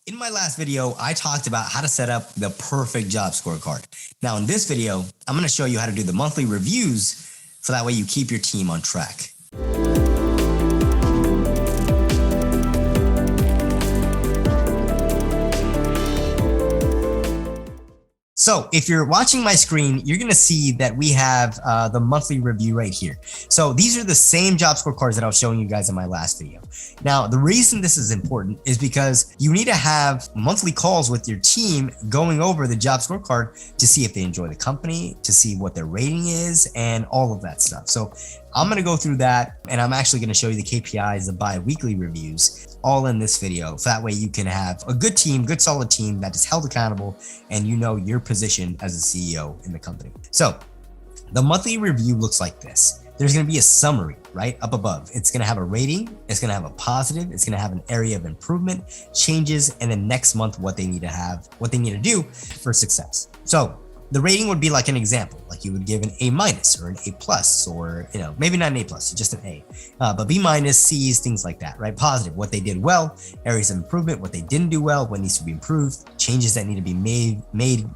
In my last video, I talked about how to set up the perfect job scorecard. Now in this video, I'm going to show you how to do the monthly reviews so that way you keep your team on track. So if you're watching my screen, you're going to see that we have the monthly review right here. So these are the same job scorecards that I was showing you guys in my last video. Now, the reason this is important is because you need to have monthly calls with your team going over the job scorecard to see if they enjoy the company, to see what their rating is, and all of that stuff. So I'm going to go through that, and I'm actually going to show you the KPIs, the bi-weekly reviews, all in this video. So that way you can have a good team, good solid team that is held accountable, and you know your position as a CEO in the company. So the monthly review looks like this. There's going to be a summary right up above. It's going to have a rating. It's going to have a positive. It's going to have an area of improvement, changes, and then next month what they need to have, what they need to do for success. So the rating would be like an example, like you would give an A- or an A+, or, you know, maybe not an A+, just an A, but B-, C's, things like that, right? Positive, what they did well, areas of improvement, what they didn't do well, what needs to be improved, changes that need to be made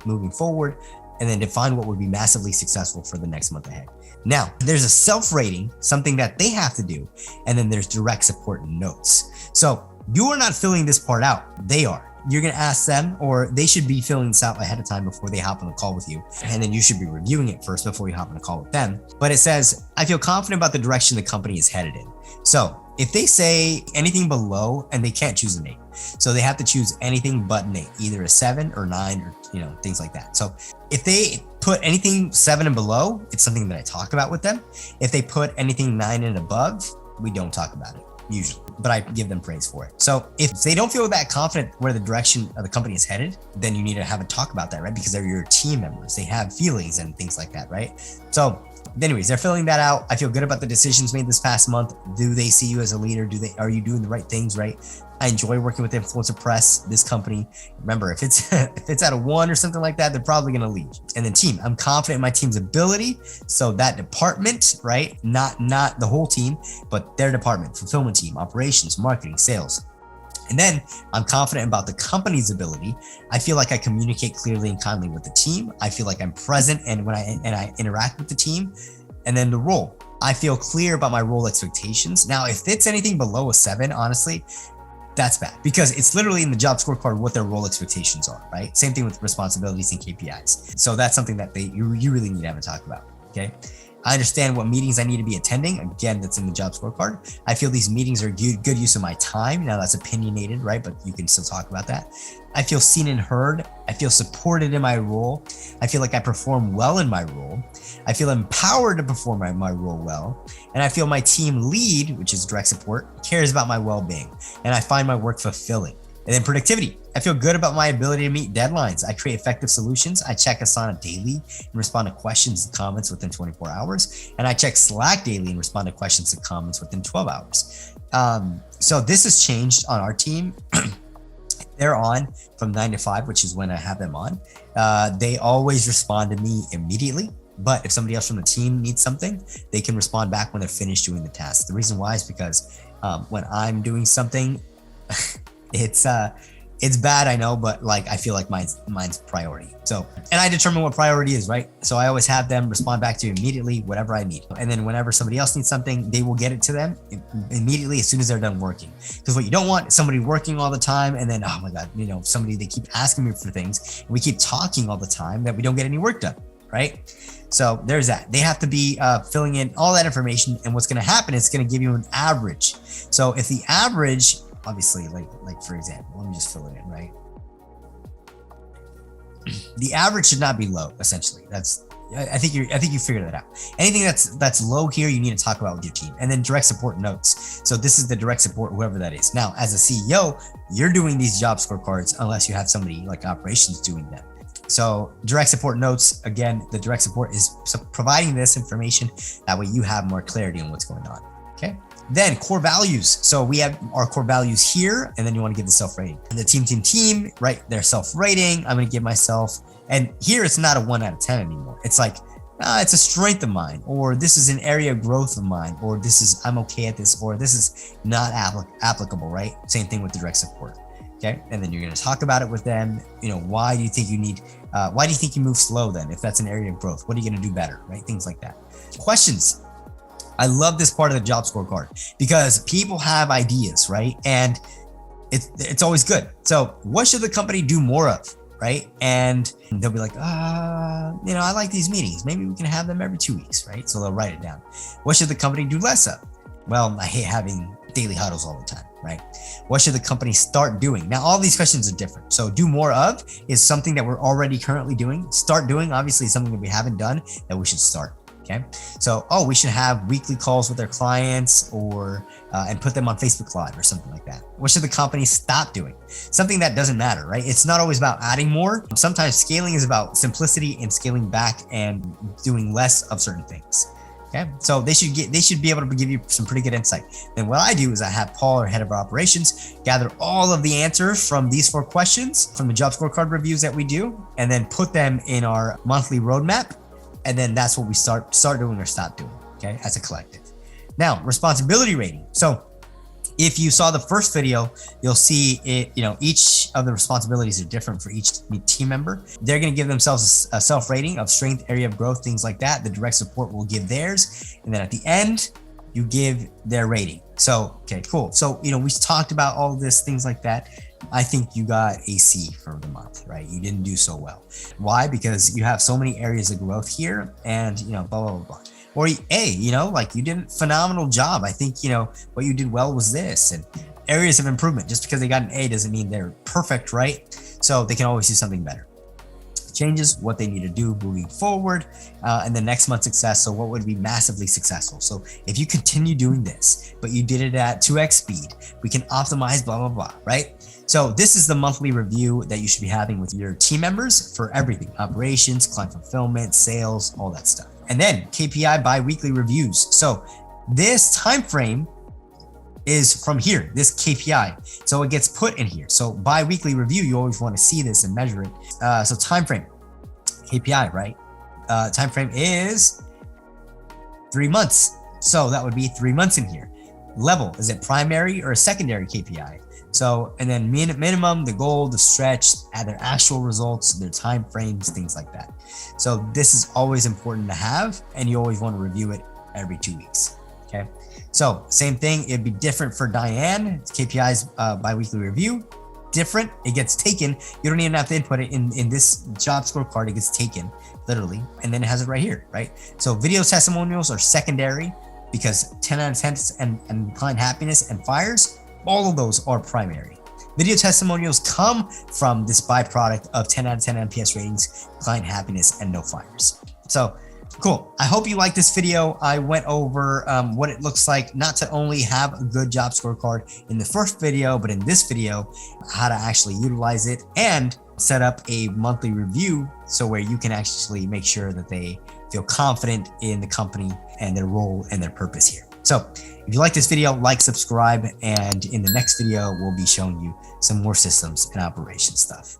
moving forward, and then define what would be massively successful for the next month ahead. Now, there's a self-rating, something that they have to do, and then there's direct support notes. So you are not filling this part out, they are. You're going to ask them, or they should be filling this out ahead of time before they hop on a call with you. And then you should be reviewing it first before you hop on a call with them. But it says, I feel confident about the direction the company is headed in. So if they say anything below, and they can't choose an 8. So they have to choose anything but an 8, either a 7 or 9 or, you know, things like that. So if they put anything 7 and below, it's something that I talk about with them. If they put anything 9 and above, we don't talk about it. Usually, but I give them praise for it. So if they don't feel that confident where the direction of the company is headed, then you need to have a talk about that, right? Because they're your team members. They have feelings and things like that, right? So anyways, they're filling that out. I feel good about the decisions made this past month. Do they see you as a leader? Are you doing the right things, right? I enjoy working with Influencer Press, this company. Remember, if it's at a 1 or something like that, they're probably going to leave. And then team, I'm confident in my team's ability. So that department, right? Not the whole team, but their department, fulfillment team, operations, marketing, sales. And then I'm confident about the company's ability. I feel like I communicate clearly and kindly with the team. I feel like I'm present and when I interact with the team. And then the role, I feel clear about my role expectations. Now, if it's anything below a 7, honestly, that's bad because it's literally in the job scorecard what their role expectations are, right? Same thing with responsibilities and KPIs. So that's something that you really need to have a talk about, okay? I understand what meetings I need to be attending. Again, that's in the job scorecard. I feel these meetings are good use of my time. Now that's opinionated, right? But you can still talk about that. I feel seen and heard. I feel supported in my role. I feel like I perform well in my role. I feel empowered to perform my role well. And I feel my team lead, which is direct support, cares about my well-being. And I find my work fulfilling. And then productivity. I feel good about my ability to meet deadlines. I create effective solutions. I check Asana daily and respond to questions and comments within 24 hours. And I check Slack daily and respond to questions and comments within 12 hours. So this has changed on our team. They're on from 9 to 5, which is when I have them on. They always respond to me immediately. But if somebody else from the team needs something, they can respond back when they're finished doing the task. The reason why is because when I'm doing something, it's bad, I know, but like I feel like mine's priority. So, and I determine what priority is, right? So I always have them respond back to immediately whatever I need. And then whenever somebody else needs something, they will get it to them immediately as soon as they're done working. Because what you don't want is somebody working all the time and then, oh my God, you know, they keep asking me for things and we keep talking all the time that we don't get any work done, right? So there's that. They have to be filling in all that information, and what's going to happen is it's going to give you an average. So if the average, obviously, like for example, let me just fill it in, right? The average should not be low. Essentially, I think you figured that out. Anything that's low here, you need to talk about with your team. And then direct support notes. So this is the direct support, whoever that is. Now, as a CEO, you're doing these job scorecards unless you have somebody like operations doing them. So direct support notes, again, the direct support is providing this information. That way you have more clarity on what's going on, okay? Then core values. So we have our core values here, and then you want to give the self-rating. And the team, right? Their self-rating, I'm going to give myself, and here it's not a 1 out of 10 anymore. It's like, it's a strength of mine, or this is an area of growth of mine, or this is, I'm okay at this, or this is not applicable, right? Same thing with the direct support. Okay. And then you're going to talk about it with them. Why do you think you move slow then? If that's an area of growth, what are you going to do better? Right? Things like that. Questions. I love this part of the job scorecard because people have ideas, right? And it's always good. So what should the company do more of? Right? And they'll be like, I like these meetings. Maybe we can have them every 2 weeks, right? So they'll write it down. What should the company do less of? Well, I hate having daily huddles all the time, right? What should the company start doing? Now, all these questions are different. So do more of is something that we're already currently doing. Start doing, obviously, is something that we haven't done that we should start. Okay. So, we should have weekly calls with their clients or, and put them on Facebook Live or something like that. What should the company stop doing? Something that doesn't matter, right? It's not always about adding more. Sometimes scaling is about simplicity and scaling back and doing less of certain things. Okay. So they should be able to give you some pretty good insight. Then what I do is I have Paul, our head of our operations, gather all of the answers from these 4 questions from the job scorecard reviews that we do, and then put them in our monthly roadmap. And then that's what we start doing or stop doing, okay, as a collective. Now, responsibility rating. So if you saw the first video, you'll see it, each of the responsibilities are different for each team member. They're going to give themselves a self-rating of strength, area of growth, things like that. The direct support will give theirs. And then at the end, you give their rating. So, okay, cool. So, we talked about all of this, things like that. I think you got a C for the month, right? You didn't do so well. Why? Because you have so many areas of growth here and, blah, blah, blah, blah. Or A, you did a phenomenal job. I think, what you did well was this and areas of improvement. Just because they got an A doesn't mean they're perfect, right? So they can always do something better. Changes, what they need to do moving forward, and the next month's success. So what would be massively successful? So if you continue doing this, but you did it at 2x speed, we can optimize blah, blah, blah, right? So this is the monthly review that you should be having with your team members for everything, operations, client fulfillment, sales, all that stuff. And then Kpi Bi-Weekly Reviews. So this time frame is from here, this KPI. So it gets put in here. So bi-weekly review, you always want to see this and measure it. So time frame, KPI, right? Time frame is 3 months. So that would be 3 months in here. Level, is it primary or a secondary KPI? So, and then minimum, the goal, the stretch, add their actual results, their time frames, things like that. So this is always important to have, and you always want to review it every 2 weeks. Okay. So same thing, it'd be different for Diane. It's KPI's bi-weekly review. Different, it gets taken. You don't even have to input it in this job scorecard. It gets taken literally, and then it has it right here, right? So video testimonials are secondary because 10 out of 10 and client happiness and fires, all of those are primary. Video testimonials come from this byproduct of 10 out of 10 NPS ratings, client happiness, and no fires. So cool. I hope you liked this video. I went over what it looks like not to only have a good job scorecard in the first video, but in this video, how to actually utilize it and set up a monthly review so where you can actually make sure that they feel confident in the company and their role and their purpose here. So if you like this video, like, subscribe, and in the next video, we'll be showing you some more systems and operation stuff.